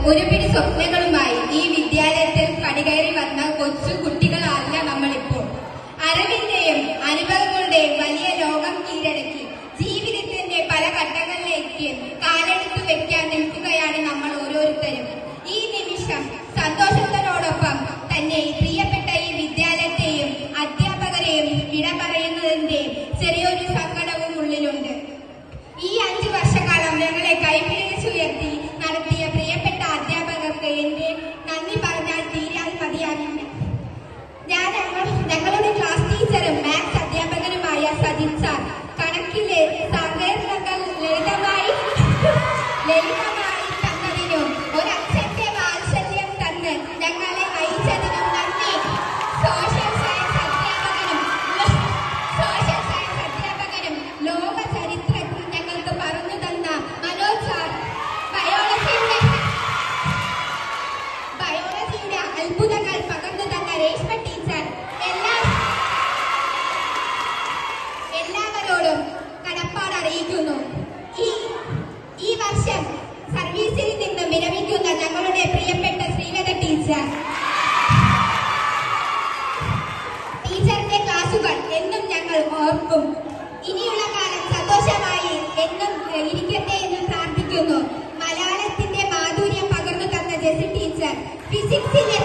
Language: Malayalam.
ഒരു പിടി സ്വപ്നങ്ങളുമായി ഈ വിദ്യാലയത്തിൽ പടികയറി വന്ന കൊച്ചു കുട്ടികളല്ല നമ്മളിപ്പോൾ. അറിവിന്റെയും അനുഭവങ്ങളുടെയും വലിയ ലോകം കീഴടക്കി ജീവിതത്തിന്റെ പല ഘട്ടങ്ങളിലേക്ക് കാലെടുത്തു വെക്കാൻ നിൽക്കുകയാണ് നമ്മൾ ഓരോരുത്തരും. ഈ നിമിഷം സന്തോഷത്തോടൊപ്പം തന്നെ പ്രിയപ്പെട്ട ഈ വിദ്യാലയത്തെയും അധ്യാപകരെയും വിട പറയുന്നതിന്റെ ചെറിയൊരു സങ്കടവും ഉള്ളിലുണ്ട്. ഈ 5 വർഷക്കാലം ഞങ്ങളെ കൈപിടിച്ചുയർത്തി നടത്തിയ പ്രിയപ്പെട്ട അധ്യാപകർക്ക് എന്റെ നന്ദി പറഞ്ഞാൽ തീരാൻ മതിയാകില്ല. ഞങ്ങളുടെ ക്ലാസ് ടീച്ചറും മാത്സ് അധ്യാപകനുമായ സജിത് സാർ കണക്കിലെ സങ്കീർണതകൾ ലളിതമായി തന്നതിനും ഒരക്ഷരത്തെ വാത്സല്യം തന്ന് ഞങ്ങളെ നയിച്ചതിനും നന്ദി. സോഷ്യൽ സയൻസ് അധ്യാപകനും ലോക ചരിത്രത്തിൽ ഞങ്ങൾക്ക് പറഞ്ഞു തന്ന മനോജ് സാർ, ബയോളജിയുടെ അത്ഭുതങ്ങൾ പകർന്നു തന്ന രേഷ്മ ടീച്ചർ, എല്ലാവരോടും കടപ്പാട് അറിയിക്കുന്നു. ഈ വർഷം സർവീസിൽ നിന്ന് വിരമിക്കുന്ന ഞങ്ങളുടെ പ്രിയപ്പെട്ട ശ്രീലത ടീച്ചറിന്റെ ക്ലാസുകൾ എന്നും ഞങ്ങൾ ഓർക്കും. ഇനിയുള്ള കാലം സന്തോഷമായി എന്നും ഇരിക്കട്ടെ എന്ന് പ്രാർത്ഥിക്കുന്നു. മലയാളത്തിന്റെ മാധുര്യം പകർന്നു തന്ന ജെസി ടീച്ചർ, ഫിസിക്സിലെ